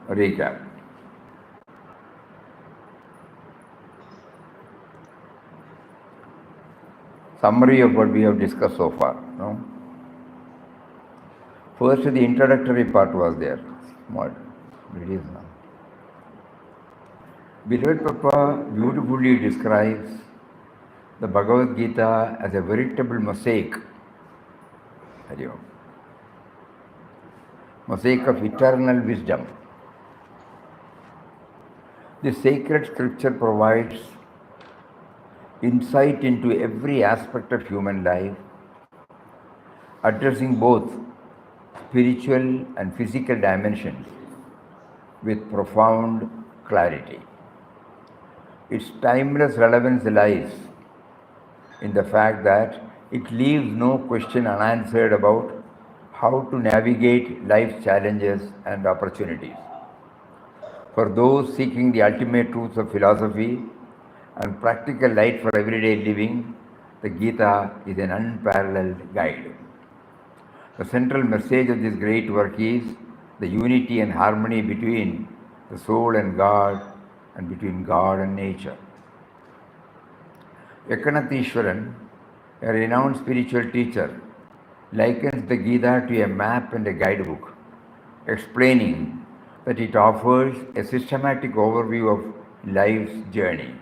recap. Summary of what we have discussed so far. No? First, the introductory part was there. What it is now. Beloved Papa beautifully describes the Bhagavad Gita as a veritable mosaic. Mosaic of eternal wisdom. The sacred scripture provides insight into every aspect of human life, addressing both spiritual and physical dimensions with profound clarity. Its timeless relevance lies in the fact that it leaves no question unanswered about how to navigate life's challenges and opportunities. For those seeking the ultimate truths of philosophy and practical light for everyday living, the Gita is an unparalleled guide. The central message of this great work is the unity and harmony between the soul and God and between God and nature. Ekanathishwaran, a renowned spiritual teacher, likens the Gita to a map and a guidebook, explaining that it offers a systematic overview of life's journey.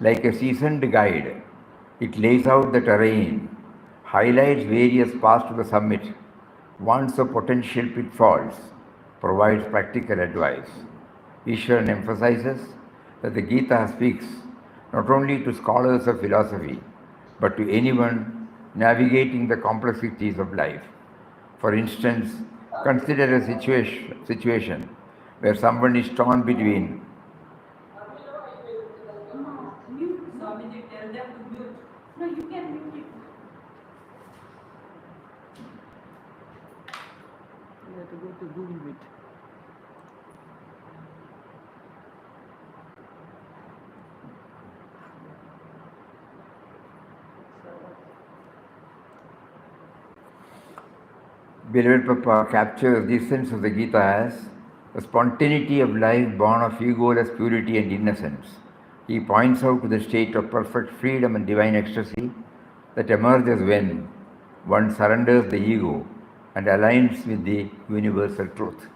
Like a seasoned guide, it lays out the terrain, highlights various paths to the summit, warns of potential pitfalls, provides practical advice. Ishwaran emphasizes that the Gita speaks not only to scholars of philosophy, but to anyone navigating the complexities of life. For instance, consider a situation where someone is torn between Beloved Papa captures the essence of the Gita as the spontaneity of life born of egoless purity and innocence. He points out to the state of perfect freedom and divine ecstasy that emerges when one surrenders the ego and aligns with the universal truth.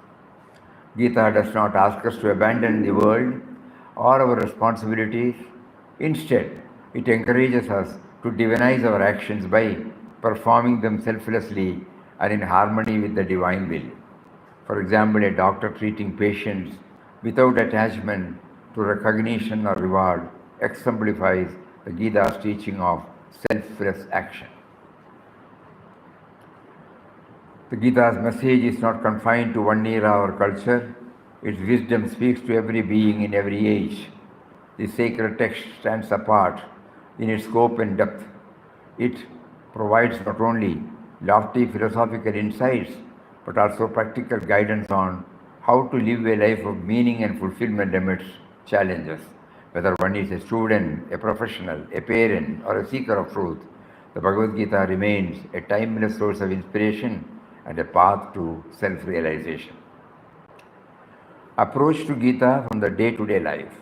Gita does not ask us to abandon the world or our responsibilities. Instead, it encourages us to divinize our actions by performing them selflessly and in harmony with the divine will. For example, a doctor treating patients without attachment to recognition or reward exemplifies the Gita's teaching of selfless action. The Gita's message is not confined to one era or culture. Its wisdom speaks to every being in every age. The sacred text stands apart in its scope and depth. It provides not only lofty philosophical insights, but also practical guidance on how to live a life of meaning and fulfillment amidst challenges. Whether one is a student, a professional, a parent, or a seeker of truth, the Bhagavad Gita remains a timeless source of inspiration and a path to self-realization. Approach to Gita from the day-to-day life.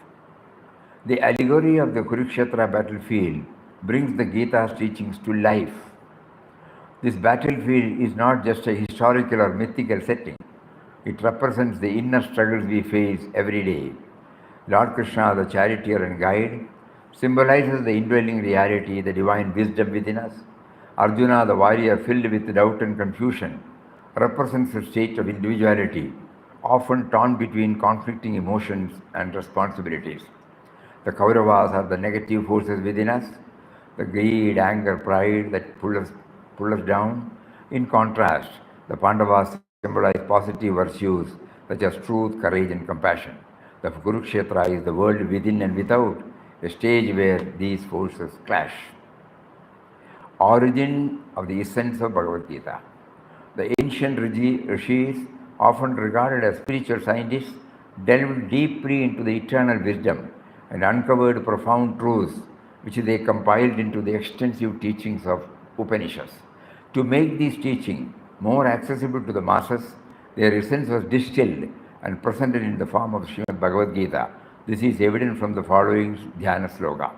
The allegory of the Kurukshetra battlefield brings the Gita's teachings to life. This battlefield is not just a historical or mythical setting. It represents the inner struggles we face every day. Lord Krishna, the charioteer and guide, symbolizes the indwelling reality, the divine wisdom within us. Arjuna, the warrior filled with doubt and confusion, represents a state of individuality, often torn between conflicting emotions and responsibilities. The Kauravas are the negative forces within us, the greed, anger, pride that pull us down. In contrast, the Pandavas symbolize positive virtues such as truth, courage, and compassion. The Kurukshetra is the world within and without, a stage where these forces clash. Origin of the essence of Bhagavad Gita. The ancient rishis, often regarded as spiritual scientists, delved deeply into the eternal wisdom and uncovered profound truths which they compiled into the extensive teachings of Upanishads. To make these teachings more accessible to the masses, their essence was distilled and presented in the form of Srimad Bhagavad Gita. This is evident from the following dhyana sloka.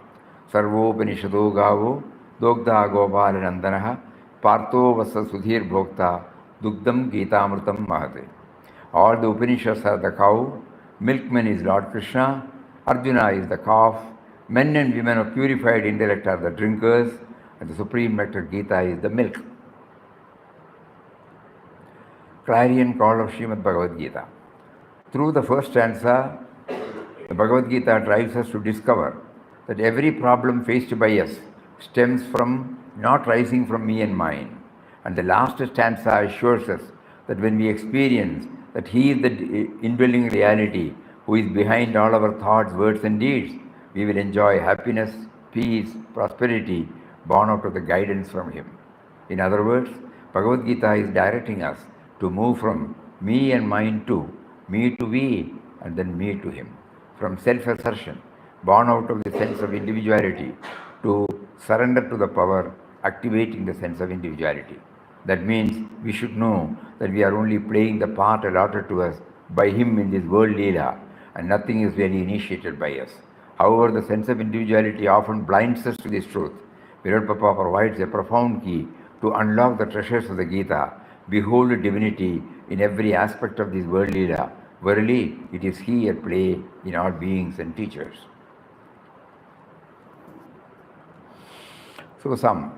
Sarvopanishado gavo dogda gopala nandanaha partho vasa sudhir bhokta dugdam Gitamrutam mahate. All the Upanishads are the cow, milkman is Lord Krishna, Arjuna is the calf, men and women of purified intellect are the drinkers, and the supreme nectar Gita is the milk. Clarion call of Srimad Bhagavad Gita. Through the first stanza, the Bhagavad Gita drives us to discover that every problem faced by us stems from not rising from me and mine. And the last stanza assures us that when we experience that He is the indwelling reality who is behind all our thoughts, words and deeds, we will enjoy happiness, peace, prosperity born out of the guidance from Him. In other words, Bhagavad Gita is directing us to move from me and mine to me to we and then me to Him. From self-assertion, born out of the sense of individuality, to surrender to the power activating the sense of individuality. That means we should know that we are only playing the part allotted to us by Him in this world Leela, and nothing is really initiated by us. However, the sense of individuality often blinds us to this truth. Virat Papa provides a profound key to unlock the treasures of the Gita. Behold divinity in every aspect of this world Leela. Verily, it is He at play in all beings and teachers. So some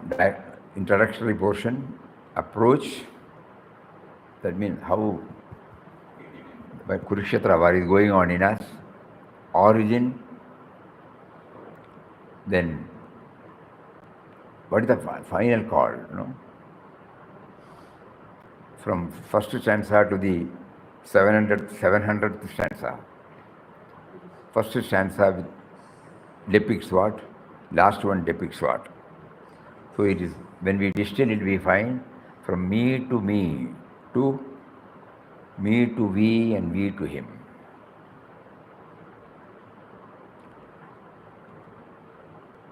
introductory portion, approach, that means how Kurukshetra war is going on in us, origin, then what is the final call, From first stanza to the 700th stanza. First stanza depicts what? Last one depicts what? So it is, when we distill it, we find from me to me to we and we to Him.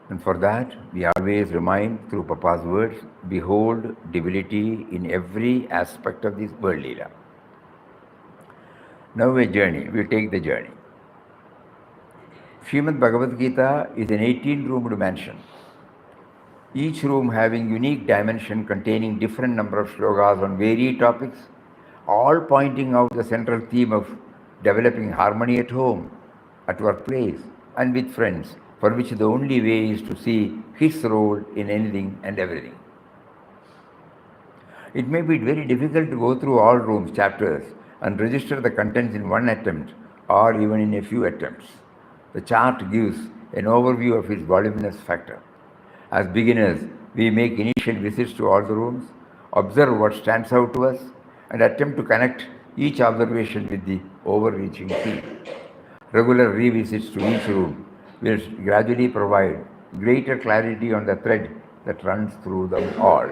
And for that, we always remind through Papa's words, behold divinity in every aspect of this world Leela. Now a journey, we take the journey. Srimad Bhagavad Gita is an 18-roomed mansion, each room having unique dimension containing different number of slokas on varied topics, all pointing out the central theme of developing harmony at home, at workplace, and with friends, for which the only way is to see His role in anything and everything. It may be very difficult to go through all rooms, chapters, and register the contents in one attempt or even in a few attempts. The chart gives an overview of its voluminous factor. As beginners, we make initial visits to all the rooms, observe what stands out to us, and attempt to connect each observation with the overreaching theme. Regular revisits to each room will gradually provide greater clarity on the thread that runs through them all.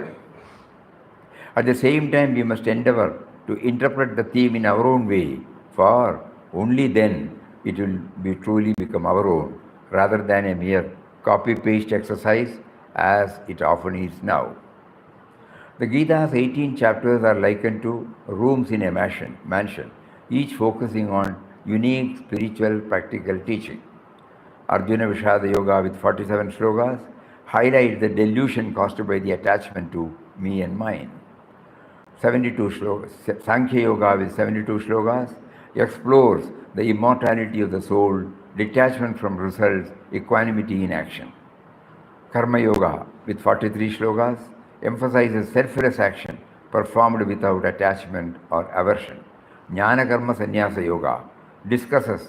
At the same time, we must endeavor to interpret the theme in our own way, for only then it will truly become our own, rather than a mere copy-paste exercise as it often is now. The Gita's 18 chapters are likened to rooms in a mansion, each focusing on unique spiritual practical teaching. Arjuna Vishada Yoga with 47 slokas highlights the delusion caused by the attachment to me and mine. 72 slokas, Sankhya Yoga with 72 slokas explores the immortality of the soul, detachment from results, equanimity in action. Karma Yoga with 43 slokas emphasizes selfless action performed without attachment or aversion. Jnana Karma Sannyasa Yoga discusses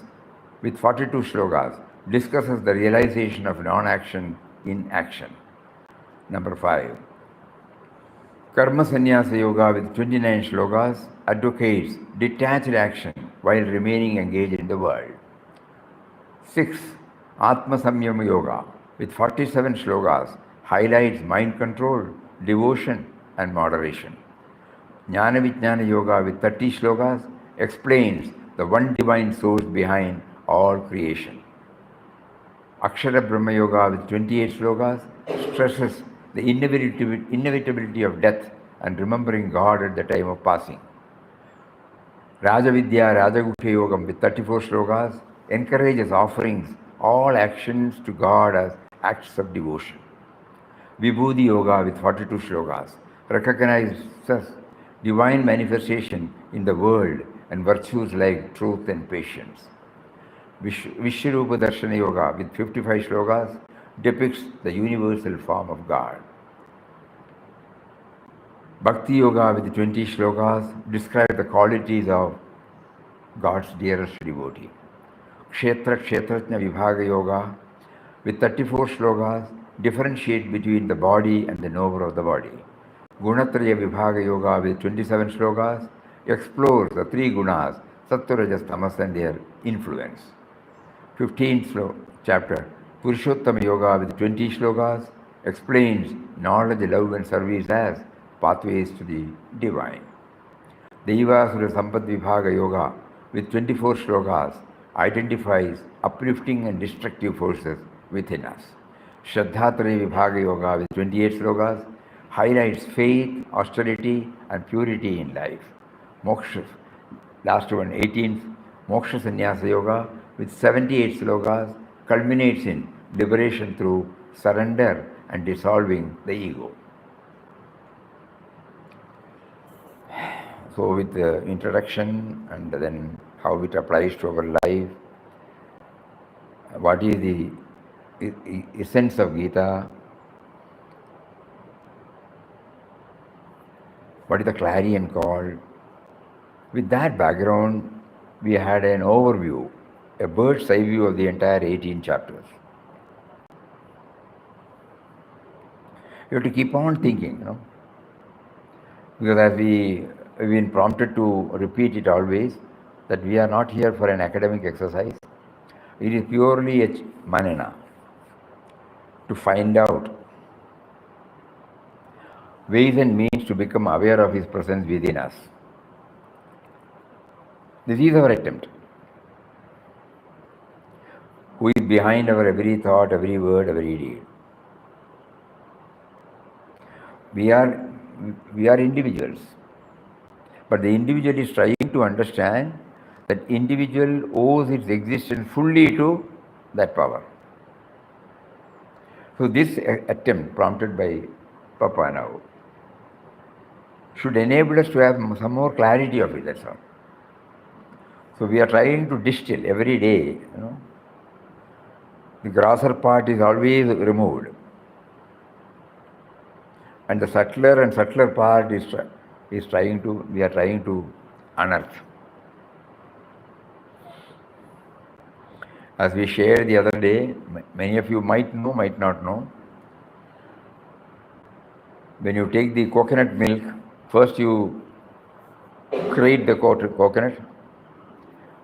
with 42 slokas the realization of non-action in action. Number 5. Karma Sannyasa Yoga with 29 slokas advocates detached action while remaining engaged in the world. 6. Atma Samyama Yoga with 47 slokas highlights mind control, devotion and moderation. Jnana Vijnana Yoga with 30 slokas explains the one divine source behind all creation. Akshara Brahma Yoga with 28 slokas stresses the inevitability of death and remembering God at the time of passing. Rajavidya Rajaguhya Yogam with 34 shlokas encourages offerings, all actions to God as acts of devotion. Vibhuti Yoga with 42 shlokas recognizes divine manifestation in the world and virtues like truth and patience. Vishwarupa Darshana Yoga with 55 shlokas depicts the universal form of God. Bhakti Yoga with 20 shlokas describe the qualities of God's dearest devotee. Kshetra Kshetrajna Vibhaga Yoga with 34 shlokas differentiate between the body and the knower of the body. Gunatraya Vibhaga Yoga with 27 shlokas explores the three gunas, Sattva, Rajas, Tamas and their influence. 15th chapter, Purushottama Yoga with 20 shlokas explains knowledge, love and service as pathways to the divine. Devasura Sampad Vibhaga Yoga with 24 shlokas identifies uplifting and destructive forces within us. Shraddhatraya Vibhaga Yoga with 28 shlokas highlights faith, austerity and purity in life. Moksha, last one, 18th, Moksha Sannyasa Yoga with 78 slokas culminates in liberation through surrender and dissolving the ego. So with the introduction and then how it applies to our life, what is the essence of Gita, what is the clarion call. With that background, we had an overview, a bird's eye view of the entire 18 chapters. You have to keep on thinking, because as we've been prompted to repeat it always, that we are not here for an academic exercise. It is purely a manana, to find out ways and means to become aware of His presence within us. This is our attempt. Who is behind our every thought, every word, every deed? We are individuals. But the individual is trying to understand that individual owes its existence fully to that power. So this attempt, prompted by Papa now, should enable us to have some more clarity of it, that's all. So we are trying to distill every day, The grosser part is always removed. And the subtler and subtler part we are trying to unearth. As we shared the other day, many of you might know, might not know. When you take the coconut milk, first you grate the coconut,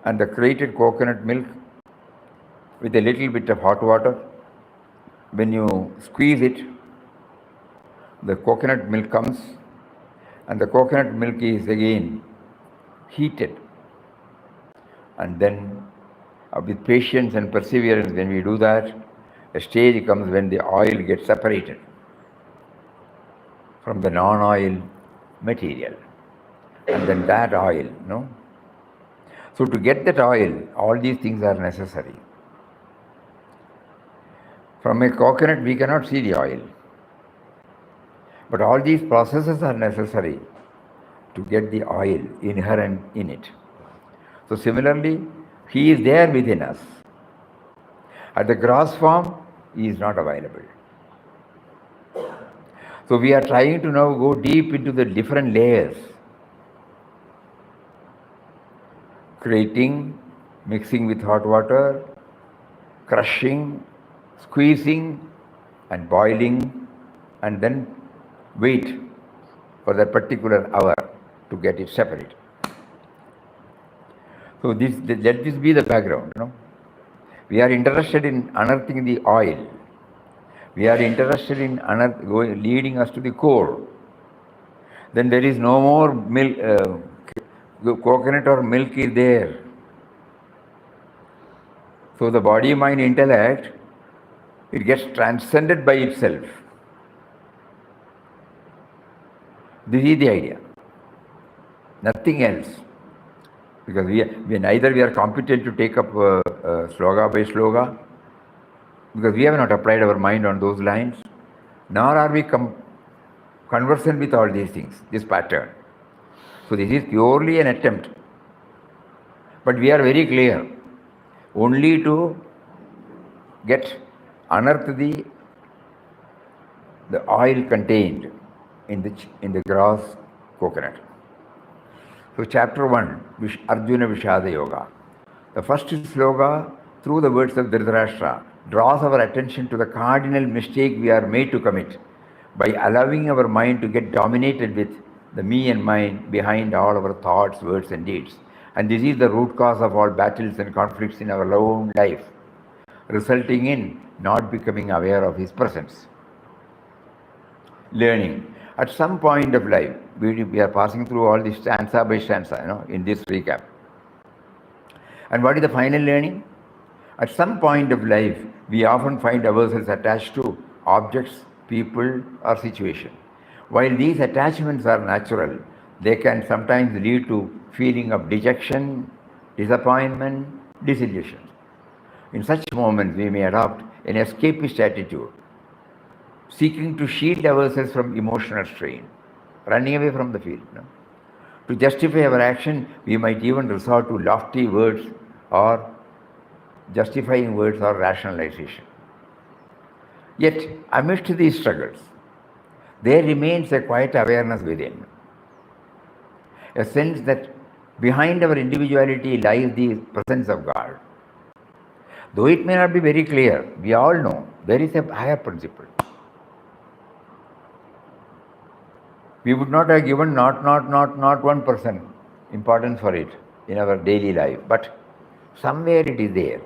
and the grated coconut milk with a little bit of hot water. When you squeeze it, the coconut milk comes, and the coconut milk is again heated. And then with patience and perseverance, when we do that, a stage comes when the oil gets separated from the non-oil material. And then that oil, So to get that oil, all these things are necessary. From a coconut, we cannot see the oil. But all these processes are necessary to get the oil inherent in it. So similarly, He is there within us. At the gross form, He is not available. So we are trying to now go deep into the different layers. Grating, mixing with hot water, crushing, squeezing and boiling, and then wait for that particular hour to get it separate. So let this be the background. We are interested in unearthing the oil. We are interested in leading us to the core. Then there is no more milk, coconut or milk is there. So the body, mind, intellect, it gets transcended by itself. This is the idea. Nothing else. Because neither we are competent to take up sloga by sloga, because we have not applied our mind on those lines, nor are we conversant with all these things, this pattern. So this is purely an attempt. But we are very clear, only to unearth the oil contained in the gross coconut. So chapter 1, Arjuna Vishada Yoga. The first sloga, through the words of Dhritarashtra, draws our attention to the cardinal mistake we are made to commit by allowing our mind to get dominated with the me and mine behind all our thoughts, words and deeds. And this is the root cause of all battles and conflicts in our own life, resulting in not becoming aware of his presence. Learning. At some point of life, we are passing through all this stanza by stanza, in this recap. And what is the final learning? At some point of life, we often find ourselves attached to objects, people, or situations. While these attachments are natural, they can sometimes lead to feeling of dejection, disappointment, disillusion. In such moments, we may adopt an escapist attitude, seeking to shield ourselves from emotional strain, running away from the field. To justify our action, we might even resort to lofty words or justifying words or rationalization. Yet, amidst these struggles, there remains a quiet awareness within, a sense that behind our individuality lies the presence of God. Though it may not be very clear, we all know there is a higher principle. We would not have given not 1% importance for it in our daily life, but somewhere it is there.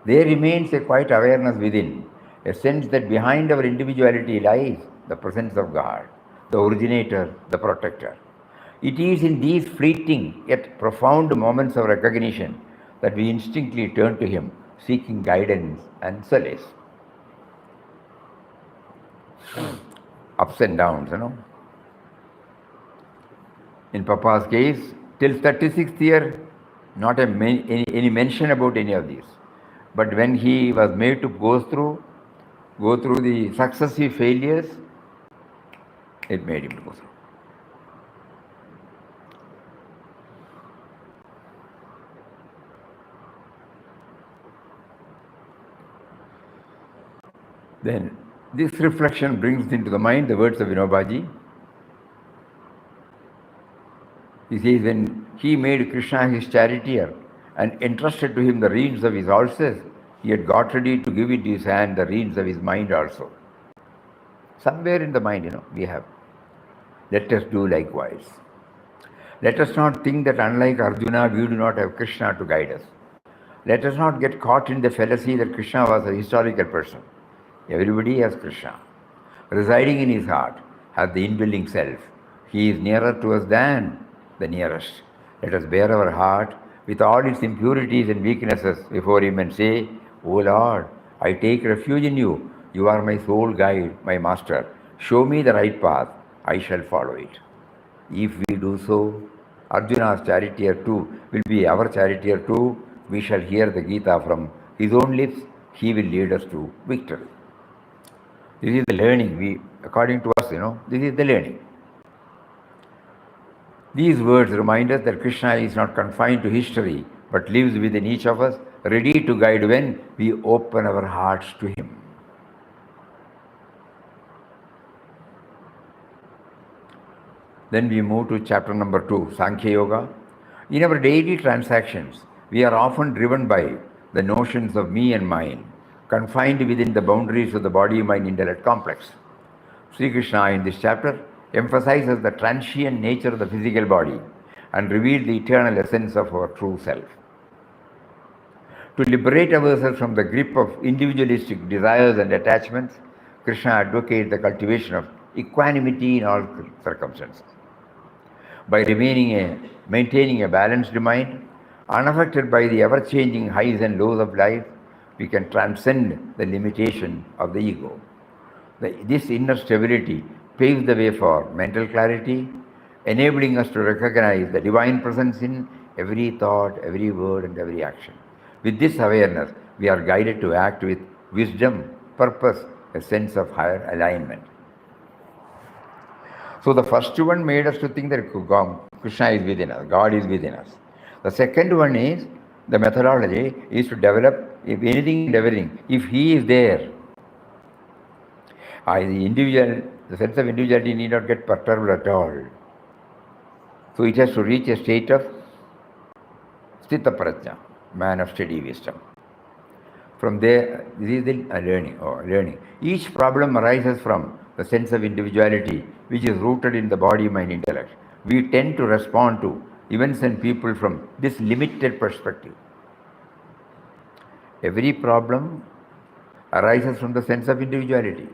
There remains a quiet awareness within, a sense that behind our individuality lies the presence of God, the originator, the protector. It is in these fleeting yet profound moments of recognition that we instinctively turn to Him, seeking guidance and solace. Ups and downs, In Papa's case, till 36th year, not any mention about any of these. But when he was made to go through the successive failures, it made him to go through. Then this reflection brings into the mind the words of Vinobaji. He says, when he made Krishna his charioteer and entrusted to him the reins of his horses, he had got ready to give into his hand the reins of his mind also. Somewhere in the mind, we have. Let us do likewise. Let us not think that unlike Arjuna, we do not have Krishna to guide us. Let us not get caught in the fallacy that Krishna was a historical person. Everybody has Krishna. Residing in his heart, has the indwelling self. He is nearer to us than the nearest. Let us bear our heart with all its impurities and weaknesses before him and say, O Lord, I take refuge in you. You are my sole guide, my master. Show me the right path. I shall follow it. If we do so, Arjuna's charioteer too will be our charioteer too. We shall hear the Gita from his own lips. He will lead us to victory. This is the learning. According to us, this is the learning. These words remind us that Krishna is not confined to history, but lives within each of us, ready to guide when we open our hearts to him. Then we move to chapter number 2, Sankhya Yoga. In our daily transactions, we are often driven by the notions of me and mine, confined within the boundaries of the body-mind intellect complex. Sri Krishna in this chapter emphasizes the transient nature of the physical body and reveals the eternal essence of our true self. To liberate ourselves from the grip of individualistic desires and attachments, Krishna advocates the cultivation of equanimity in all circumstances. By maintaining a balanced mind, unaffected by the ever-changing highs and lows of life, we can transcend the limitation of the ego. This inner stability paves the way for mental clarity, enabling us to recognize the divine presence in every thought, every word, and every action. With this awareness, we are guided to act with wisdom, purpose, a sense of higher alignment. So the first one made us to think that Krishna is within us, God is within us. The second one is, the methodology is to develop, if anything and everything, if He is there, the individual, the sense of individuality need not get perturbed at all. So it has to reach a state of Sthita Prajna, man of steady wisdom. From there, this is the learning. Each problem arises from the sense of individuality, which is rooted in the body, mind, intellect. We tend to respond to events and people from this limited perspective. Every problem arises from the sense of individuality,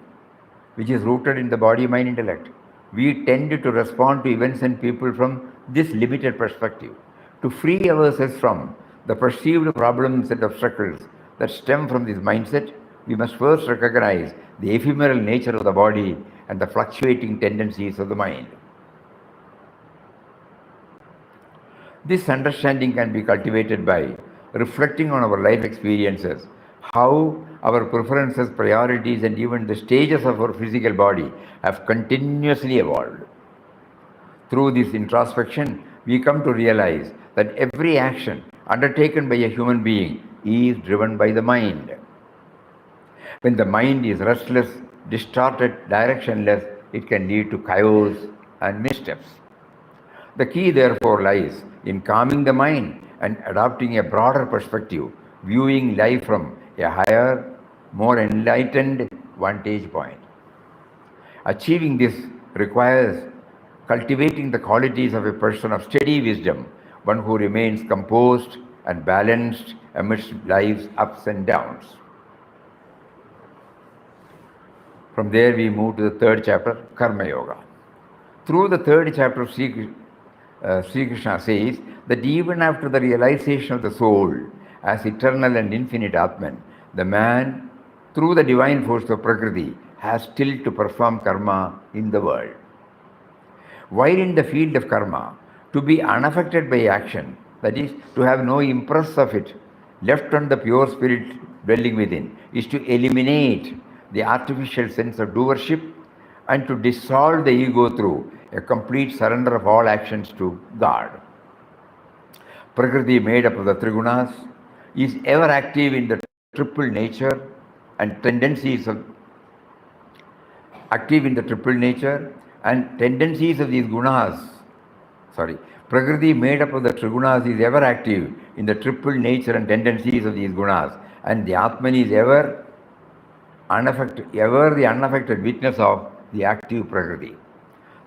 which is rooted in the body, mind, intellect. We tend to respond to events and people from this limited perspective. To free ourselves from the perceived problems and obstacles that stem from this mindset, we must first recognize the ephemeral nature of the body and the fluctuating tendencies of the mind. This understanding can be cultivated by reflecting on our life experiences, how our preferences, priorities, and even the stages of our physical body have continuously evolved. Through this introspection, we come to realize that every action undertaken by a human being is driven by the mind. When the mind is restless, distorted, directionless, it can lead to chaos and missteps. The key, therefore, lies in calming the mind and adopting a broader perspective, viewing life from a higher, more enlightened vantage point. Achieving this requires cultivating the qualities of a person of steady wisdom, one who remains composed and balanced amidst life's ups and downs. From there we move to the third chapter, Karma Yoga. Through the third chapter, Sri Krishna says that even after the realization of the soul as eternal and infinite Atman, the man, through the divine force of Prakriti, has still to perform karma in the world. While in the field of karma, to be unaffected by action, that is, to have no impress of it left on the pure spirit dwelling within, is to eliminate the artificial sense of doership and to dissolve the ego through a complete surrender of all actions to God. Prakriti, made up of the Trigunas, is ever active in the triple nature and tendencies of these gunas. Prakriti, made up of the Trigunas, is ever active in the triple nature and tendencies of these gunas, and the Atman is ever the unaffected witness of the active Prakriti.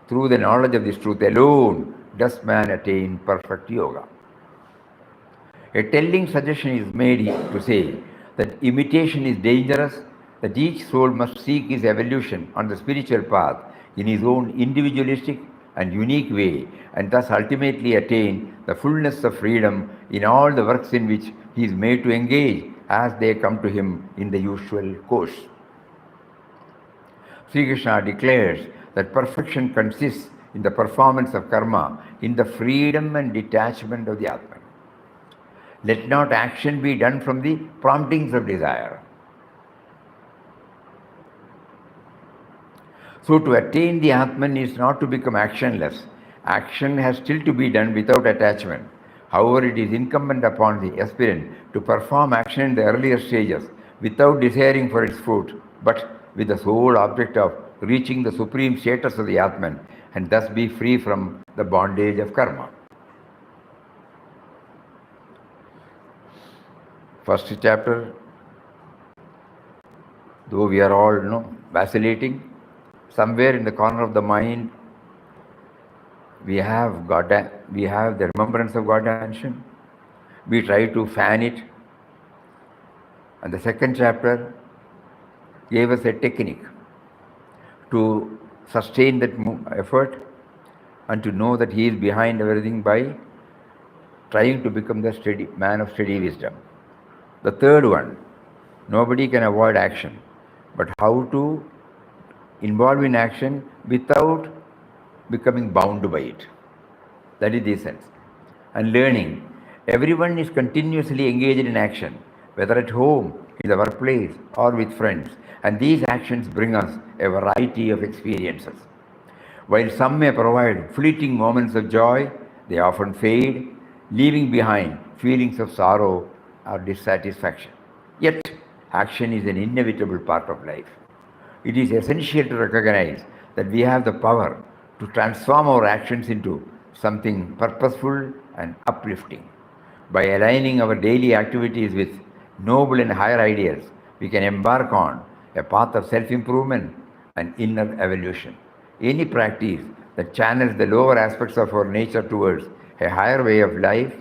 Through the knowledge of this truth alone does man attain perfect yoga. A telling suggestion is made to say that imitation is dangerous, that each soul must seek his evolution on the spiritual path in his own individualistic and unique way, and thus ultimately attain the fullness of freedom in all the works in which he is made to engage as they come to him in the usual course. Sri Krishna declares that perfection consists in the performance of karma, in the freedom and detachment of the Atman. Let not action be done from the promptings of desire. So to attain the Atman is not to become actionless. Action has still to be done without attachment. However, it is incumbent upon the aspirant to perform action in the earlier stages without desiring for its fruit, but with the sole object of reaching the supreme status of the Atman and thus be free from the bondage of karma. First chapter, though we are all vacillating, somewhere in the corner of the mind we have the remembrance of God dimension. We try to fan it. And the second chapter gave us a technique to sustain that effort and to know that he is behind everything by trying to become the steady man of steady wisdom. The third one, nobody can avoid action, but how to involve in action without becoming bound by it. That is the essence. and learning. Everyone is continuously engaged in action, whether at home, in the workplace, or with friends. And these actions bring us a variety of experiences. While some may provide fleeting moments of joy, they often fade, leaving behind feelings of sorrow or dissatisfaction. Yet, action is an inevitable part of life. It is essential to recognize that we have the power to transform our actions into something purposeful and uplifting. By aligning our daily activities with noble and higher ideals, we can embark on a path of self improvement and inner evolution. Any practice that channels the lower aspects of our nature towards a higher way of life,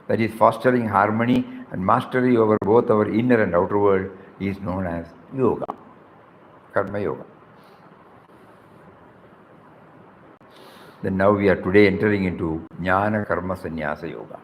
that is, fostering harmony and mastery over both our inner and outer world, is known as yoga, karma yoga. Then now we are today entering into Jnana Karma Sannyasa Yoga.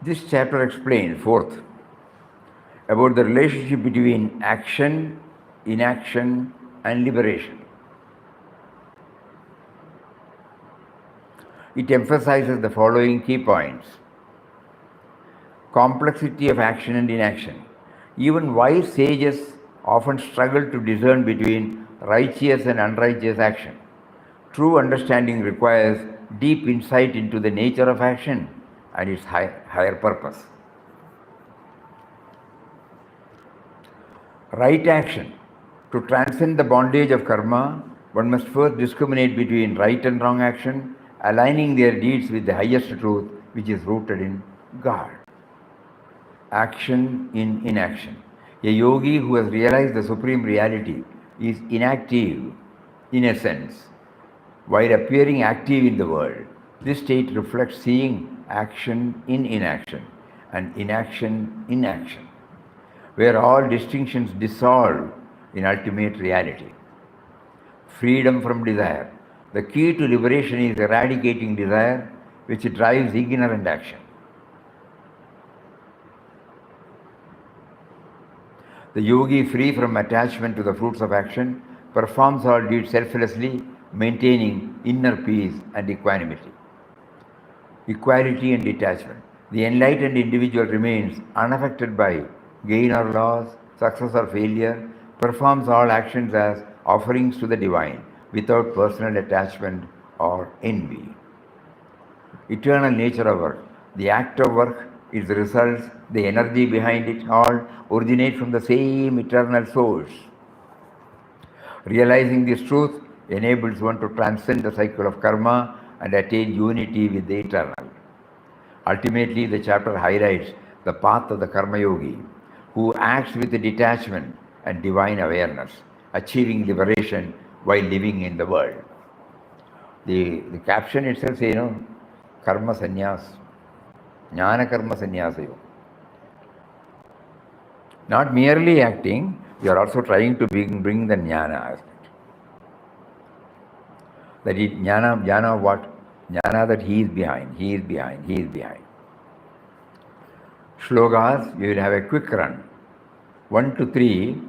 This chapter explains fourth, about the relationship between action, inaction, and liberation. It emphasizes the following key points: complexity of action and inaction. Even wise sages often struggle to discern between righteous and unrighteous action. True understanding requires deep insight into the nature of action and its higher purpose. Right action. To transcend the bondage of karma, one must first discriminate between right and wrong action, aligning their deeds with the highest truth, which is rooted in God. Action in inaction. A yogi who has realized the supreme reality is inactive in a sense, while appearing active in the world. This state reflects seeing action in inaction and inaction in action, where all distinctions dissolve in ultimate reality. Freedom from desire. The key to liberation is eradicating desire, which drives ignorant action. The yogi, free from attachment to the fruits of action, performs all deeds selflessly, maintaining inner peace and equanimity. Equality and detachment. The enlightened individual remains unaffected by gain or loss, success or failure, performs all actions as offerings to the divine without personal attachment or envy. Eternal nature of work. The act of work, its results, the energy behind it all originate from the same eternal source. Realizing this truth enables one to transcend the cycle of karma and attain unity with the eternal. Ultimately, the chapter highlights the path of the karma yogi, who acts with detachment and divine awareness, achieving liberation while living in the world. The caption itself says, karma sannyas, jnana karma sannyasa yoga. Not merely acting, you are also trying to bring the jnana aspect. That is jnana what? Jnana that he is behind. Shlokas, you will have a quick run. 1 to 3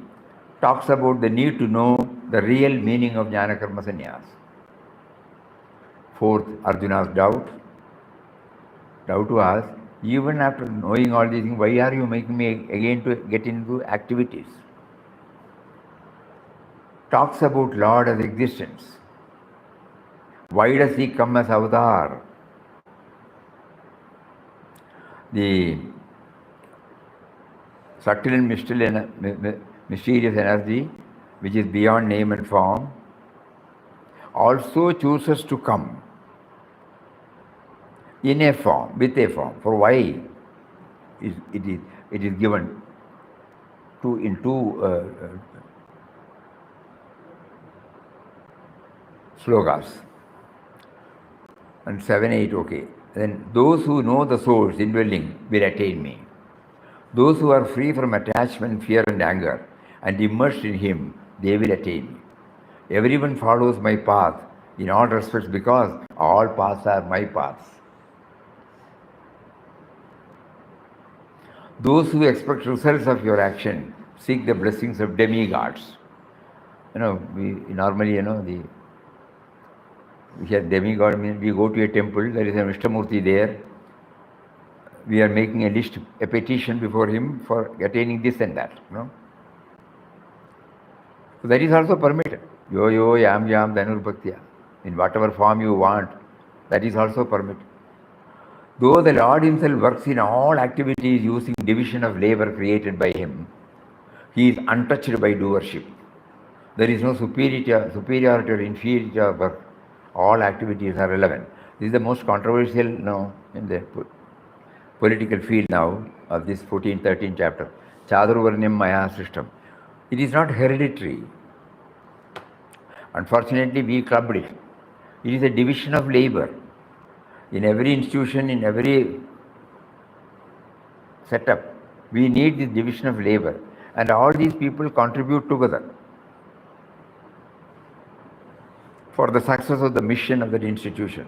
talks about the need to know the real meaning of Jnana Karma Sannyas. Fourth, Arjuna's doubt. Doubt was, even after knowing all these things, why are you making me again to get into activities? Talks about Lord as existence. Why does he come as avatar? The subtle and mysterious energy, which is beyond name and form, also chooses to come in a form, with a form. For why it is given in two slogas. And 7, 8, okay. Then those who know the source indwelling will attain me. Those who are free from attachment, fear and anger and immersed in him, they will attain me. Everyone follows my path in all respects because all paths are my paths. Those who expect results of your action seek the blessings of demigods. We normally, we have demigod means we go to a temple, there is a Vishtamurti there. We are making a list, a petition before him for attaining this and that. So that is also permitted. Yo yo yam yam dhanurbhaktya. In whatever form you want, that is also permitted. Though the Lord himself works in all activities using division of labor created by him, he is untouched by doership. There is no superiority or inferiority of work. All activities are relevant. This is the most controversial in the political field now of this 14th, 13th chapter. Chadurvarnyam Maya system. It is not hereditary. Unfortunately, we clubbed it. It is a division of labor. In every institution, in every setup, we need this division of labor. And all these people contribute together for the success of the mission of that institution.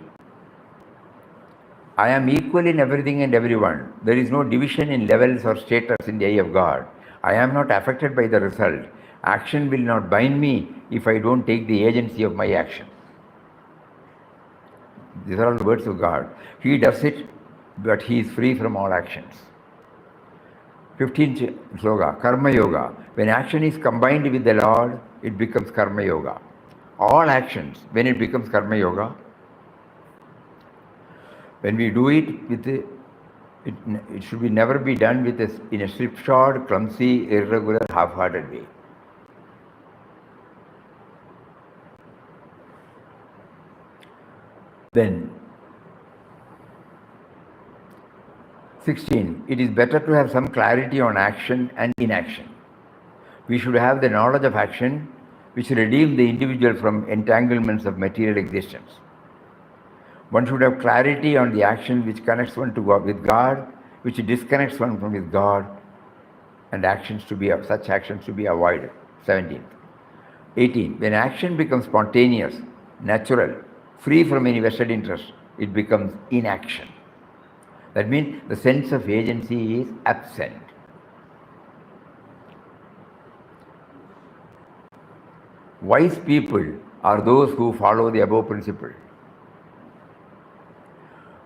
I am equal in everything and everyone. There is no division in levels or status in the eye of God. I am not affected by the result. Action will not bind me if I don't take the agency of my action. These are all the words of God. He does it, but he is free from all actions. 15th sloga, Karma Yoga. When action is combined with the Lord, it becomes Karma Yoga. All actions, when it becomes Karma Yoga, when we do it with it should be never be done with in a slipshod, clumsy, irregular, half-hearted way. Then 16. It is better to have some clarity on action and inaction. We should have the knowledge of action which redeem the individual from entanglements of material existence. One should have clarity on the action which connects one to God, with God, which disconnects one from with God, and such actions to be avoided. 17. 18. When action becomes spontaneous, natural, free from any vested interest, it becomes inaction. That means the sense of agency is absent. Wise people are those who follow the above principle.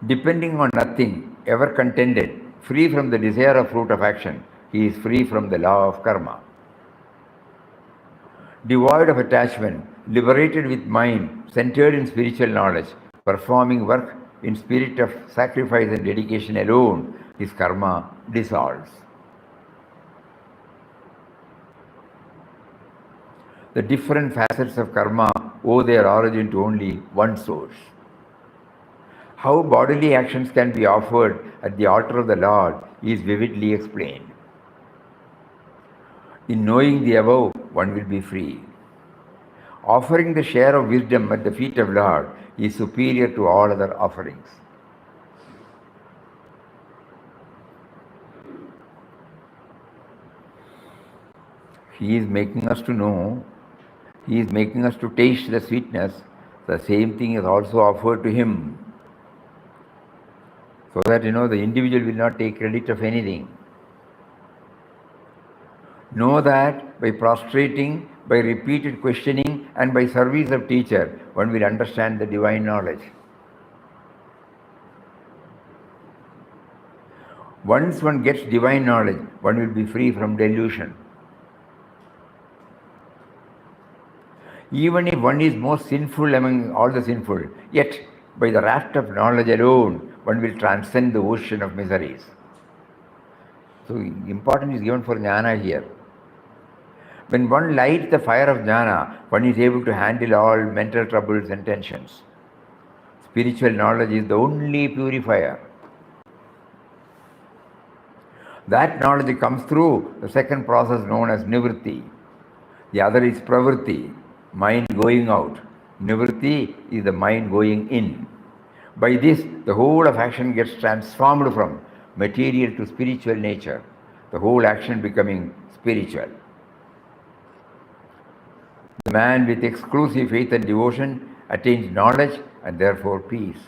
Depending on nothing, ever contented, free from the desire of fruit of action, he is free from the law of karma. Devoid of attachment, liberated with mind, centered in spiritual knowledge, performing work in spirit of sacrifice and dedication alone, his karma dissolves. The different facets of karma owe their origin to only one source. How bodily actions can be offered at the altar of the Lord is vividly explained. In knowing the above, one will be free. Offering the share of wisdom at the feet of Lord is superior to all other offerings. He is making us to know, he is making us to taste the sweetness. The same thing is also offered to him. So that the individual will not take credit of anything. Know that by prostrating, by repeated questioning, and by service of teacher, one will understand the divine knowledge. Once one gets divine knowledge, one will be free from delusion. Even if one is most sinful among all the sinful, yet by the raft of knowledge alone, one will transcend the ocean of miseries. So importance is given for jnana here. When one lights the fire of jnana, one is able to handle all mental troubles and tensions. Spiritual knowledge is the only purifier. That knowledge comes through the second process known as nivritti. The other is pravritti, mind going out. Nivritti is the mind going in. By this, the whole of action gets transformed from material to spiritual nature, the whole action becoming spiritual. The man with exclusive faith and devotion attains knowledge and therefore peace.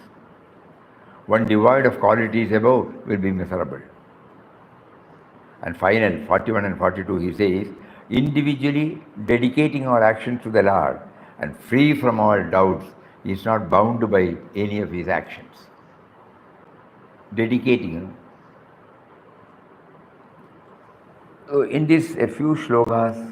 One devoid of qualities above will be miserable. And final, 41 and 42, he says, individually dedicating our actions to the Lord and free from all doubts, he is not bound by any of his actions. Dedicating. So in this, a few shlokas,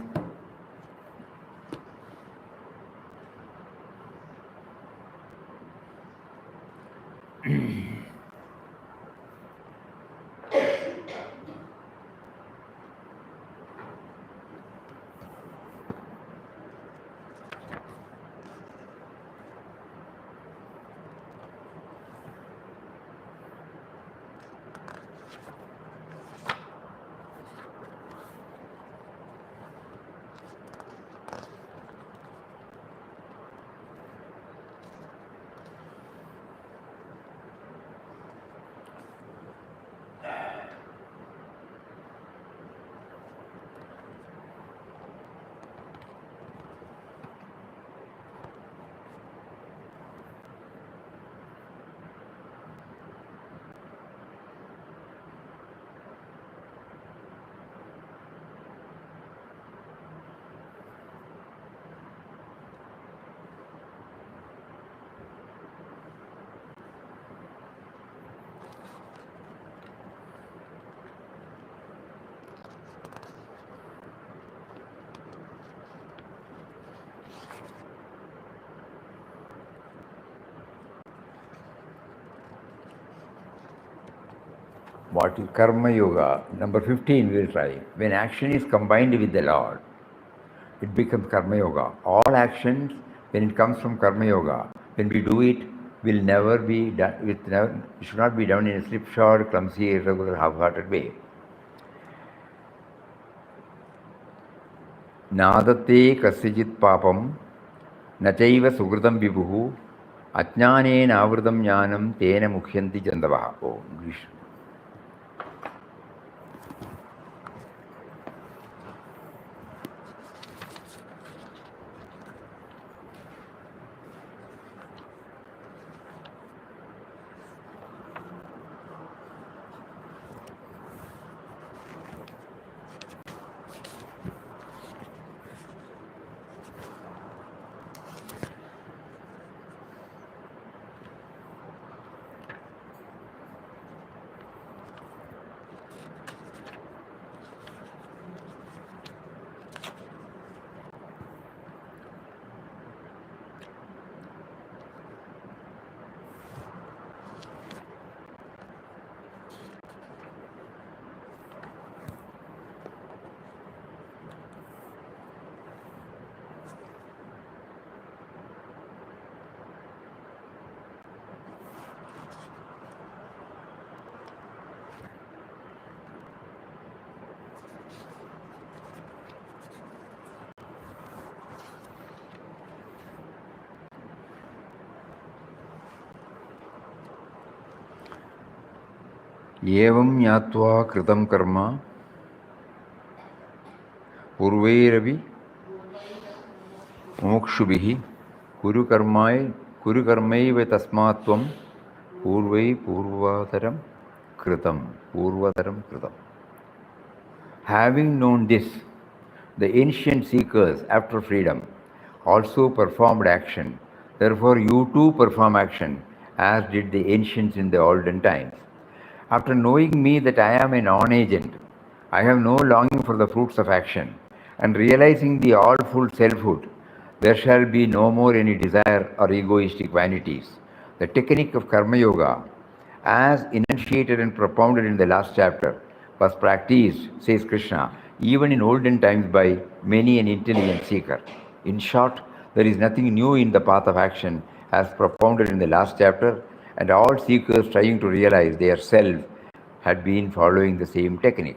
what is Karma Yoga? Number 15 we will try. When action is combined with the Lord, it becomes Karma Yoga. All actions, when it comes from Karma Yoga, when we do it, will never be done it should not be done in a slipshod, clumsy, irregular, half-hearted way. Nadate kasyajit papam nachaiva sugridam vibhuhu ajnanena avridam jnanam tena mukhyanti jandavaha. Oh, English. एवं ज्ञात्वा कृतं कर्म पूर्वैरपि मोक्षुभिः कुरु कर्मैव तस्मात् त्वं पूर्वतरं कृतं. Having known this, The ancient seekers after freedom also performed action. Therefore, you too perform action, as did the ancients in the olden times. After knowing me that I am a non-agent, I have no longing for the fruits of action, and realizing the all-full selfhood, there shall be no more any desire or egoistic vanities. The technique of Karma Yoga, as enunciated and propounded in the last chapter, was practiced, says Krishna, even in olden times by many an intelligent seeker. In short, there is nothing new in the path of action as propounded in the last chapter, and all seekers trying to realize their self had been following the same technique.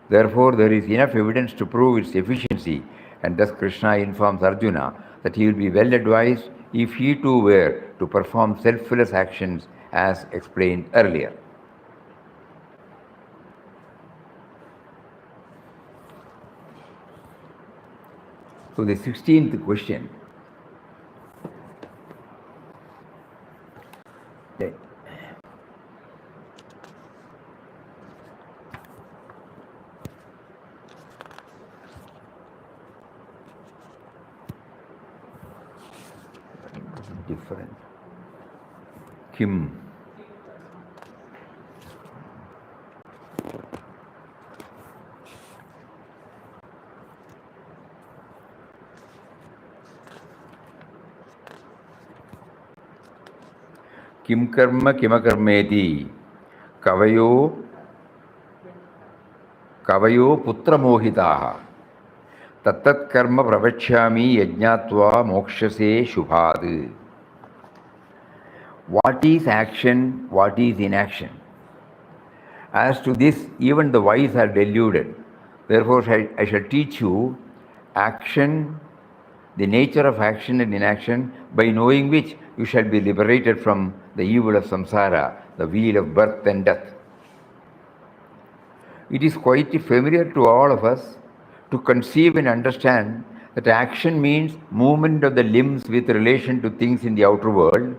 Therefore, there is enough evidence to prove its efficiency, and thus Krishna informs Arjuna that he will be well advised if he too were to perform selfless actions as explained earlier. So the 16th question. Different. Kim. Kim karma kimakarmeti kavayo putra mohitaha tattat karma pravachyami yajnatva mokshase shubhad. What is action? What is inaction? As to this, even the wise are deluded. Therefore, I shall teach you action, the nature of action and inaction, by knowing which you shall be liberated from the evil of samsara, the wheel of birth and death. It is quite familiar to all of us to conceive and understand that action means movement of the limbs with relation to things in the outer world,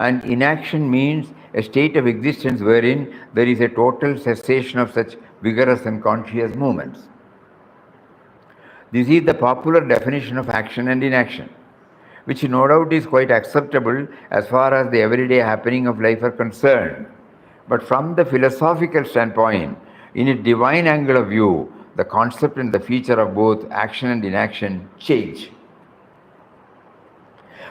and inaction means a state of existence wherein there is a total cessation of such vigorous and conscious movements. This is the popular definition of action and inaction, which no doubt is quite acceptable as far as the everyday happening of life are concerned. But from the philosophical standpoint, in a divine angle of view, the concept and the feature of both action and inaction change.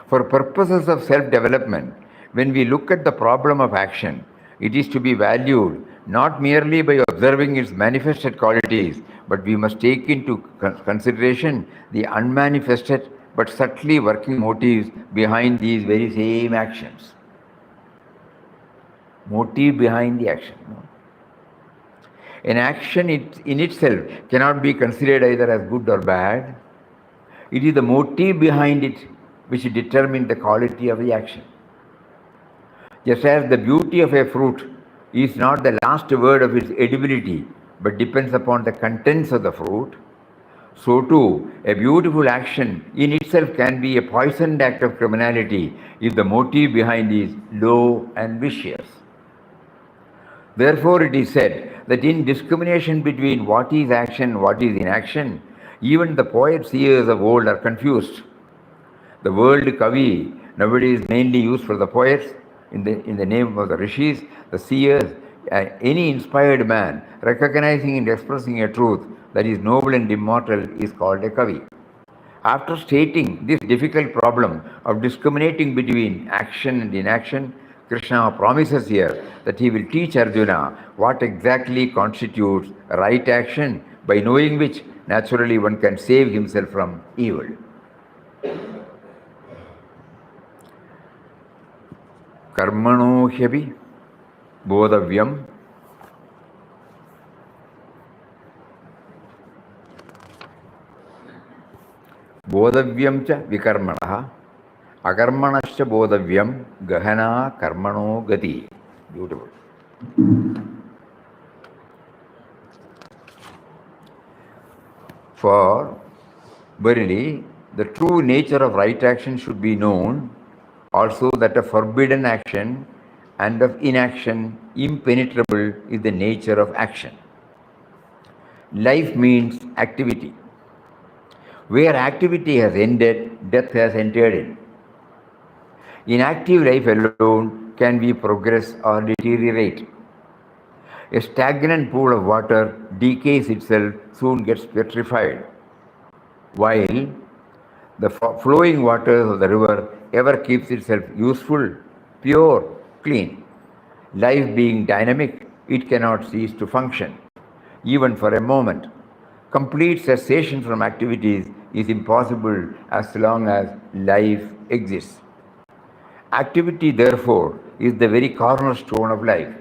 For purposes of self-development, when we look at the problem of action, it is to be valued not merely by observing its manifested qualities, but we must take into consideration the unmanifested but subtly working motives behind these very same actions. Motive behind the action. An action in itself cannot be considered either as good or bad. It is the motive behind it which determines the quality of the action. Just as the beauty of a fruit is not the last word of its edibility, but depends upon the contents of the fruit, so too a beautiful action in itself can be a poisoned act of criminality if the motive behind is low and vicious. Therefore, it is said that in discrimination between what is action, what is inaction, even the poets, seers of old are confused. The word kavi nowadays is mainly used for the poets in the name of the rishis, the seers, any inspired man recognizing and expressing a truth that is noble and immortal is called a kavi. After stating this difficult problem of discriminating between action and inaction, Krishna promises here that he will teach Arjuna what exactly constitutes right action, by knowing which naturally one can save himself from evil. Karmano hyapi bodhavyam bodhavyam cha vikarmanaha akarmanascha bodhavyam gahana karmano gati. Beautiful. For verily the true nature of right action should be known, also that of forbidden action and of inaction impenetrable is the nature of action. Life means activity. Where activity has ended, death has entered in. Inactive life alone can be progress or deteriorate. A stagnant pool of water decays itself, soon gets petrified, while the flowing waters of the river ever keeps itself useful, pure, clean. Life being dynamic, it cannot cease to function, even for a moment. Complete cessation from activities is impossible as long as life exists. Activity, therefore, is the very cornerstone of life.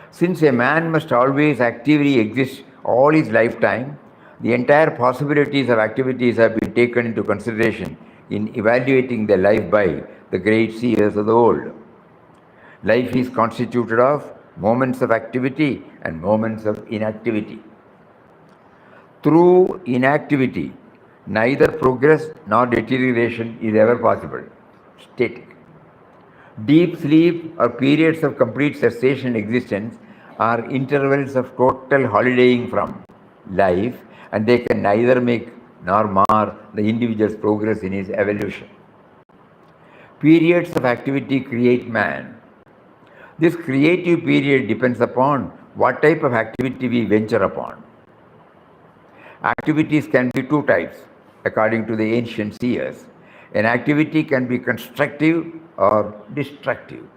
Since a man must always actively exist all his lifetime, the entire possibilities of activities have been taken into consideration in evaluating the life by the great seers of the old. Life is constituted of moments of activity and moments of inactivity. Through inactivity, neither progress nor deterioration is ever possible. Static. Deep sleep or periods of complete cessation existence are intervals of total holidaying from life, and they can neither make nor mar the individual's progress in his evolution. Periods of activity create man. This creative period depends upon what type of activity we venture upon. Activities can be two types, according to the ancient seers. An activity can be constructive or destructive.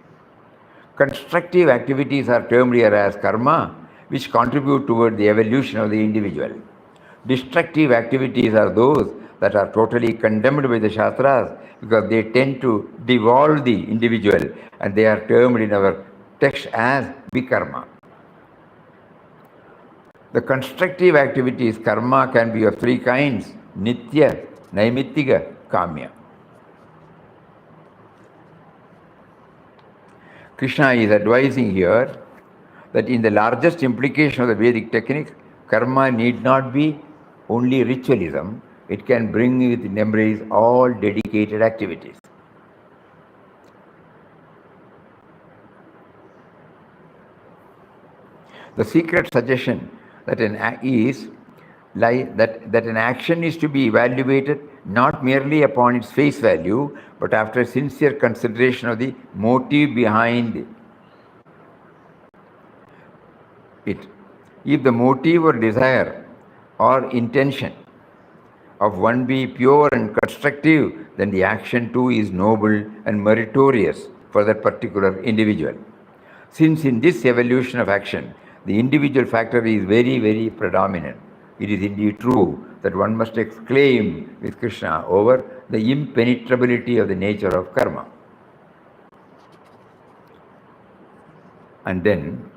Constructive activities are termed here as karma, which contribute toward the evolution of the individual. Destructive activities are those that are totally condemned by the Shastras because they tend to devolve the individual, and they are termed in our text as vikarma. The constructive activities, karma, can be of three kinds: nitya, naimittika, kamya. Krishna is advising here that in the largest implication of the Vedic technique, karma need not be only ritualism, it can bring with embrace all dedicated activities. The secret suggestion that an action is to be evaluated not merely upon its face value, but after sincere consideration of the motive behind it. If the motive or desire or intention of one be pure and constructive, then the action too is noble and meritorious for that particular individual. Since in this evolution of action, the individual factor is very, very predominant, it is indeed true that one must exclaim with Krishna over the impenetrability of the nature of karma. And then,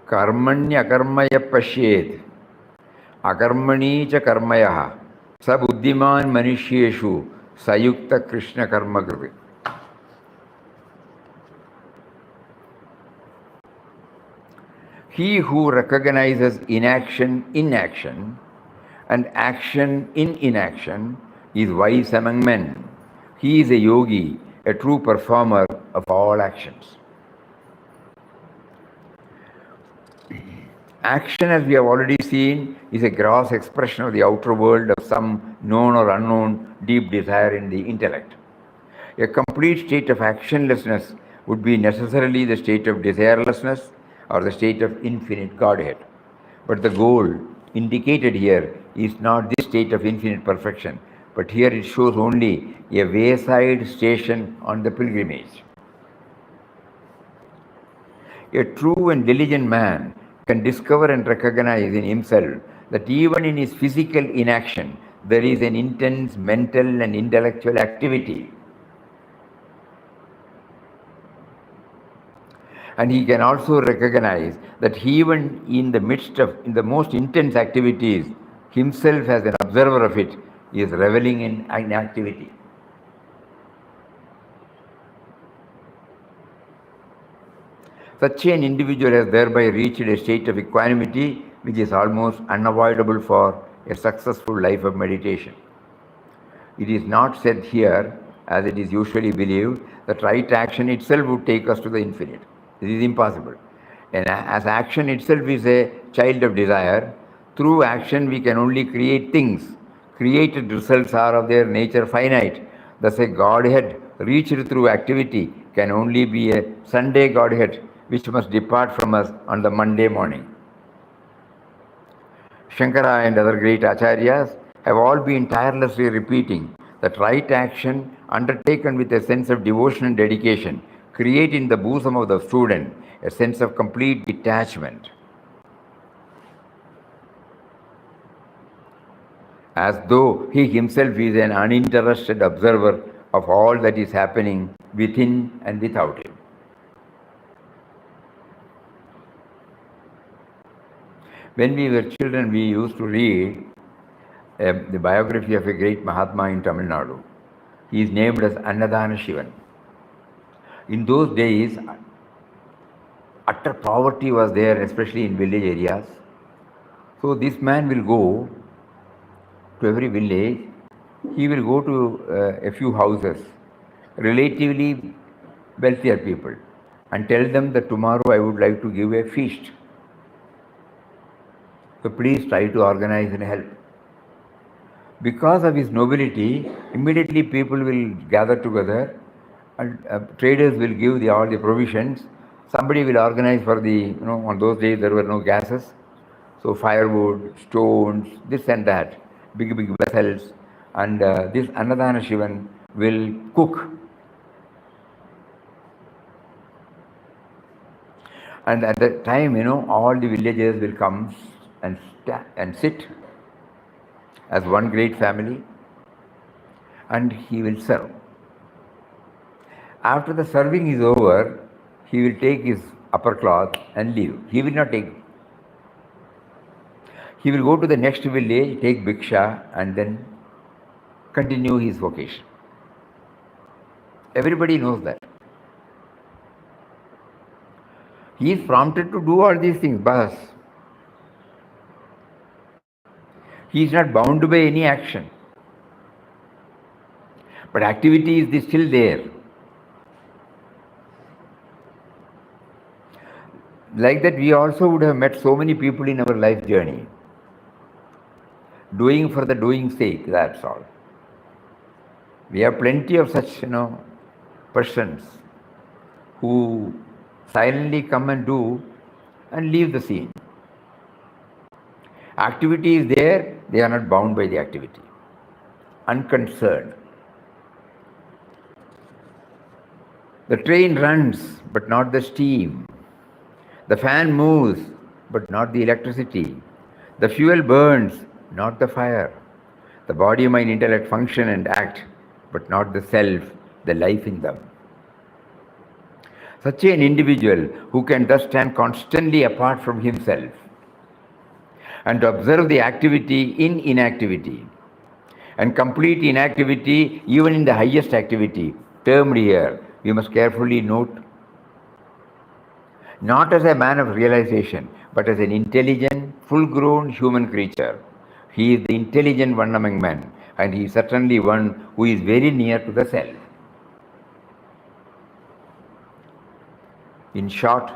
karmanya karmaya pashyet akarmani cha karmaya sa buddhiman manishyeshu sayukta Krishna karma krivi. He who recognizes inaction in action and action in inaction is wise among men. He is a yogi, a true performer of all actions. Action, as we have already seen, is a gross expression of the outer world of some known or unknown deep desire in the intellect. A complete state of actionlessness would be necessarily the state of desirelessness or the state of infinite Godhead. But the goal indicated here is not this state of infinite perfection, but here it shows only a wayside station on the pilgrimage. A true and diligent man can discover and recognize in himself that even in his physical inaction, there is an intense mental and intellectual activity. And he can also recognize that even in the midst of the most intense activities, himself as an observer of it is reveling in inactivity. Such an individual has thereby reached a state of equanimity which is almost unavoidable for a successful life of meditation. It is not said here as it is usually believed, that right action itself would take us to the infinite. This is impossible. And as action itself is a child of desire, through action we can only create things. Created results are of their nature finite. Thus, a Godhead reached through activity can only be a Sunday Godhead, which must depart from us on the Monday morning. Shankara and other great acharyas have all been tirelessly repeating that right action undertaken with a sense of devotion and dedication create in the bosom of the student a sense of complete detachment, as though he himself is an uninterested observer of all that is happening within and without him. When we were children, we used to read the biography of a great Mahatma in Tamil Nadu. He is named as Annadana Shivan. In those days, utter poverty was there, especially in village areas. So this man will go to every village. He will go to a few houses, relatively wealthier people, and tell them that tomorrow I would like to give a feast. So please try to organize and help. Because of his nobility, immediately people will gather together and traders will give all the provisions. Somebody will organize for on those days there were no gases. So firewood, stones, this and that, big vessels. And this Annadana Shivan will cook. And at that time, all the villagers will come and sit as one great family, and he will serve. After the serving is over, he will take his upper cloth and leave. He will not take. He will go to the next village, take bhiksha, and then continue his vocation. Everybody knows that. He is prompted to do all these things, but he is not bound by any action. But activity is still there. Like that, we also would have met so many people in our life journey. Doing for the doing's sake, that's all. We have plenty of such, persons who silently come and do and leave the scene. Activity is there, they are not bound by the activity. Unconcerned. The train runs, but not the steam. The fan moves, but not the electricity. The fuel burns, not the fire. The body, mind, intellect function and act, but not the self, the life in them. Such an individual who can thus stand constantly apart from himself and to observe the activity in inactivity and complete inactivity even in the highest activity, termed here, we must carefully note, not as a man of realization, but as an intelligent, full-grown human creature. He is the intelligent one among men, and he is certainly one who is very near to the self. In short,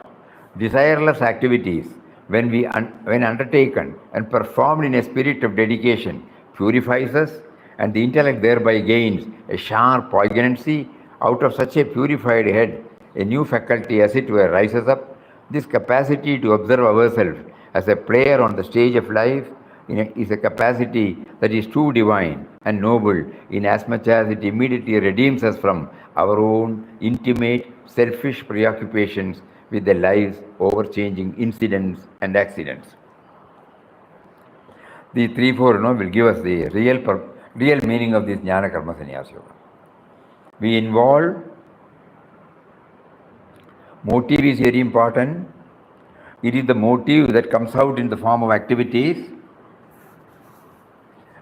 desireless activities, when undertaken and performed in a spirit of dedication, purifies us, and the intellect thereby gains a sharp poignancy. Out of such a purified head, a new faculty, as it were, rises up. This capacity to observe ourselves as a player on the stage of life is a capacity that is too divine and noble, inasmuch as it immediately redeems us from our own intimate, selfish preoccupations with the life's overchanging incidents and accidents. The 3-4 will give us the real meaning of this Jnana Karma Sannyasa Yoga. We involve, motive is very important. It is the motive that comes out in the form of activities,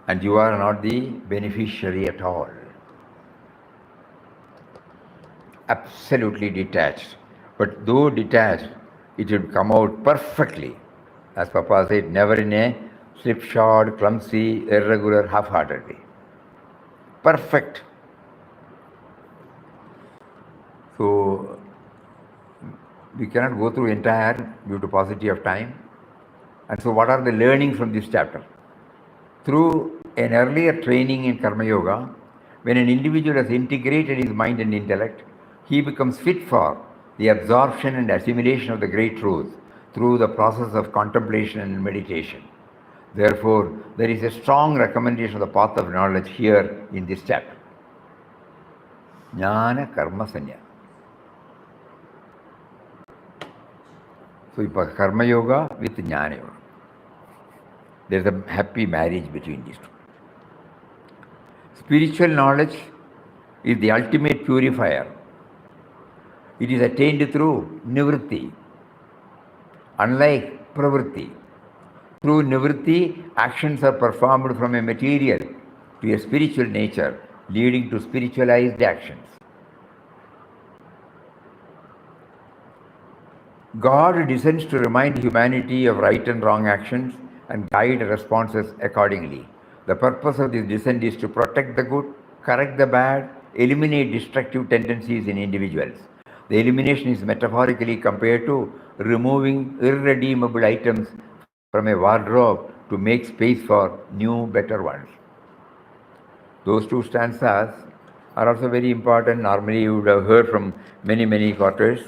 and you are not the beneficiary at all. Absolutely detached. But though detached, it should come out perfectly. As Papa said, never in a slipshod, clumsy, irregular, half-hearted way. Perfect. So we cannot go through entire due to paucity of time. And so what are the learnings from this chapter? Through an earlier training in Karma Yoga, when an individual has integrated his mind and intellect, he becomes fit for the absorption and assimilation of the great truth through the process of contemplation and meditation. Therefore, there is a strong recommendation of the path of knowledge here in this chapter. Jnana Karma Sanya. So, Karma Yoga with Jnana Yoga. There is a happy marriage between these two. Spiritual knowledge is the ultimate purifier. It is attained through nivritti, unlike pravritti. Through nivritti, actions are performed from a material to a spiritual nature, leading to spiritualized actions. God descends to remind humanity of right and wrong actions and guide responses accordingly. The purpose of this descent is to protect the good, correct the bad, eliminate destructive tendencies in individuals. The elimination is metaphorically compared to removing irredeemable items from a wardrobe to make space for new, better ones. Those two stanzas are also very important. Normally you would have heard from many quarters.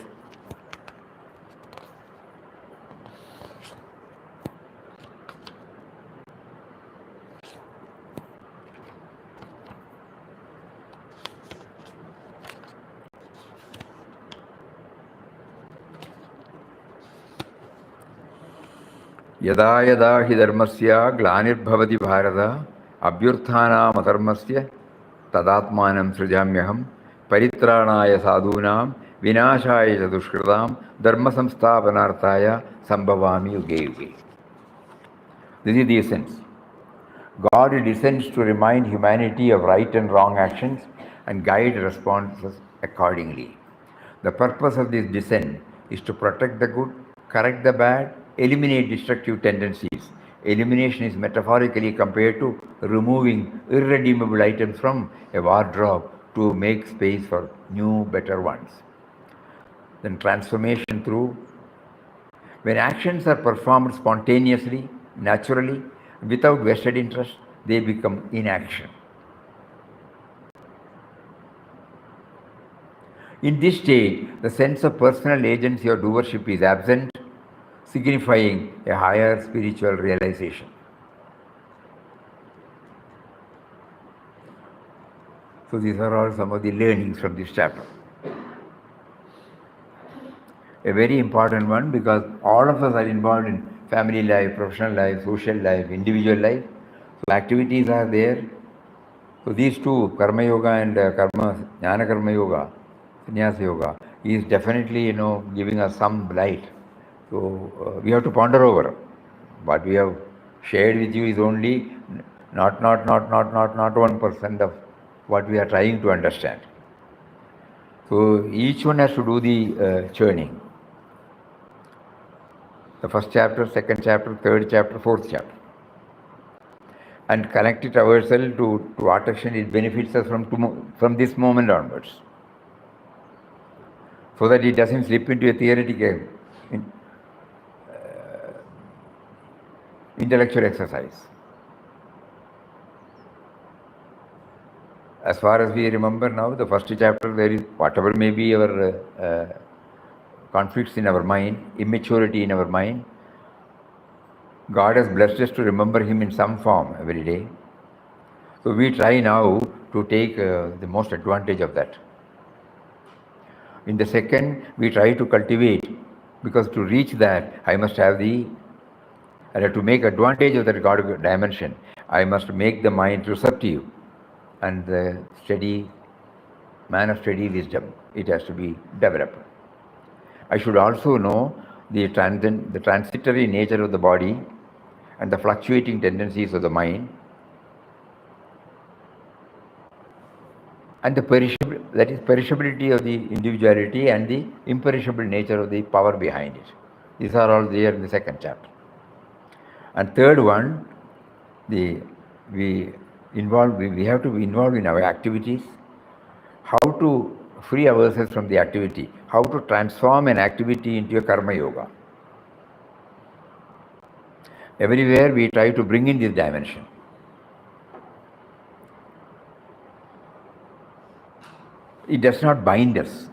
यदा यदा हि धर्मस्य ग्लानिर्भवति भारत अभ्युत्थानाम् अधर्मस्य तदात्मानं सृजाम्यहं परित्राणाय साधूनां विनाशाय च दुष्कृतां धर्मसंस्थापनार्थाय संभवामि युगे युगे. This is the essence. God descends to remind humanity of right and wrong actions and guide responses accordingly. The purpose of this descent is to protect the good, correct the bad, eliminate destructive tendencies. Elimination is metaphorically compared to removing irredeemable items from a wardrobe to make space for new, better ones. Then transformation through, when actions are performed spontaneously, naturally, without vested interest, they become inaction. In this state, the sense of personal agency or doership is absent, signifying a higher spiritual realization. So these are all some of the learnings from this chapter. A very important one, because all of us are involved in family life, professional life, social life, individual life. So activities are there. So these two, Karma Yoga and Jnana Karma Yoga, Sannyasa Yoga, is definitely, giving us some light. So we have to ponder over. What we have shared with you is only not 1% of what we are trying to understand. So each one has to do the churning. The first chapter, second chapter, third chapter, fourth chapter. And connect it ourselves to what action it benefits us from this moment onwards. So that it doesn't slip into a theoretical intellectual exercise. As far as we remember now, the first chapter, there is whatever may be our conflicts in our mind, immaturity in our mind, God has blessed us to remember Him in some form every day. So we try now to take the most advantage of that. In the second, we try to cultivate, because to reach that, I have to make advantage of that God dimension. I must make the mind receptive and the man of steady wisdom. It has to be developed. I should also know the transitory nature of the body and the fluctuating tendencies of the mind, and the perishability of the individuality and the imperishable nature of the power behind it. These are all there in the second chapter. And third one, we have to be involved in our activities, how to free ourselves from the activity, how to transform an activity into a karma yoga. Everywhere we try to bring in this dimension. It does not bind us.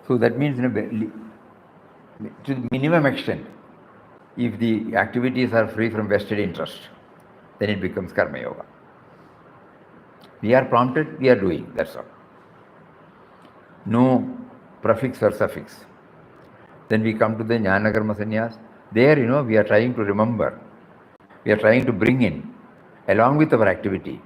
So that means, to the minimum extent, if the activities are free from vested interest, then it becomes karma yoga. We are prompted, we are doing, that's all. No prefix or suffix. Then we come to the jnana karma sannyas. There, we are trying to remember. We are trying to bring in, along with our activity,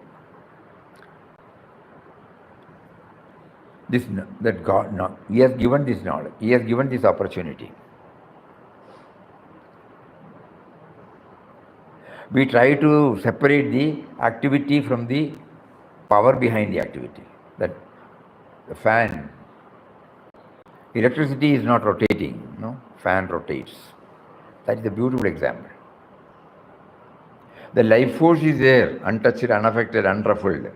this, that God, He has given this knowledge, He has given this opportunity. We try to separate the activity from the power behind the activity. That the fan, electricity is not rotating, fan rotates. That is a beautiful example. The life force is there, untouched, unaffected, unruffled.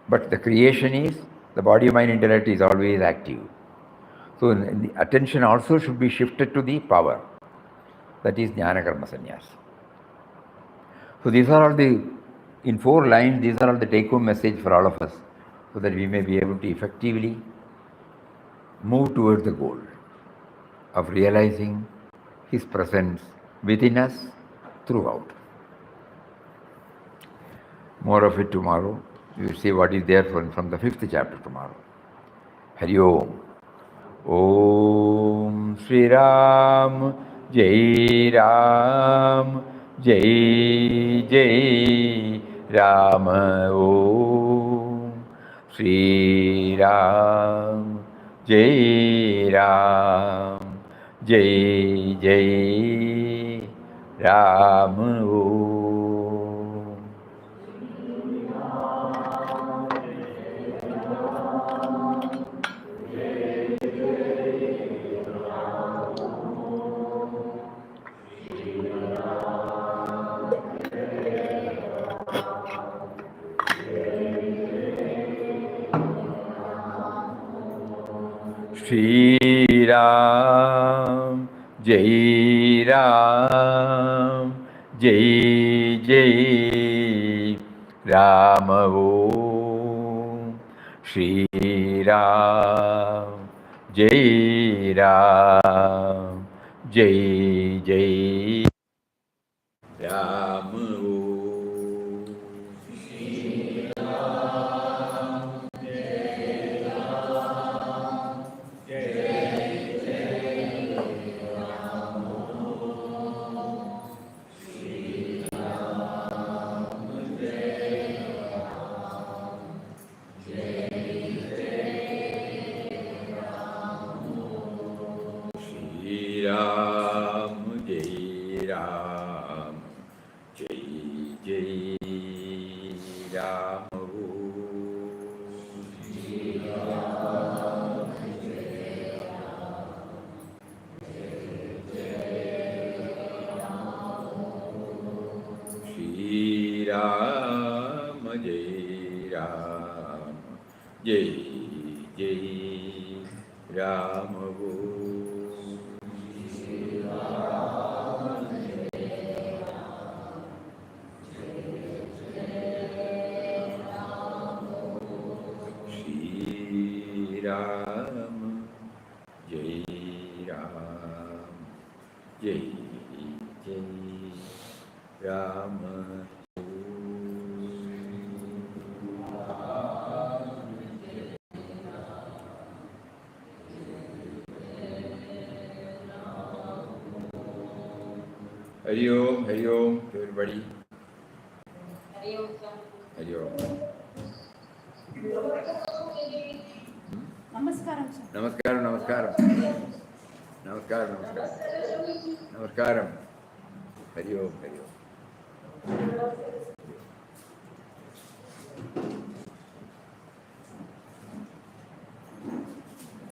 But the creation is, the body, mind, intellect is always active. So the attention also should be shifted to the power. That is jnana karma sannyas. So these are all in 4 lines, these are all the take-home message for all of us, so that we may be able to effectively move towards the goal of realizing His presence within us throughout. More of it tomorrow. We will see what is there from the 5th chapter tomorrow. Hari Om. Om Shri Ram Jai Ram Jai Jai Ram. Om Shri Ram Jai Ram Jai Jai Ram. Om. Shri Ram Jai Ram Jai Jai Ram. Om Shri Ram Jai Ram Jai Jai Ram. Om. Shri Ram Jai Ram Jai Jai Ram. Shri Ram Jai Ram Shri Ram Jai Ram Jai Jai Ram. Shri Ram Jai Ram Jai Jai Ram. Hari Om to everybody. Hari Om. Hari Om. Namaskaram, sir. Namaskaram, namaskaram. Namaskaram, namaskaram. Namaskaram. Hari Om, Hari Om.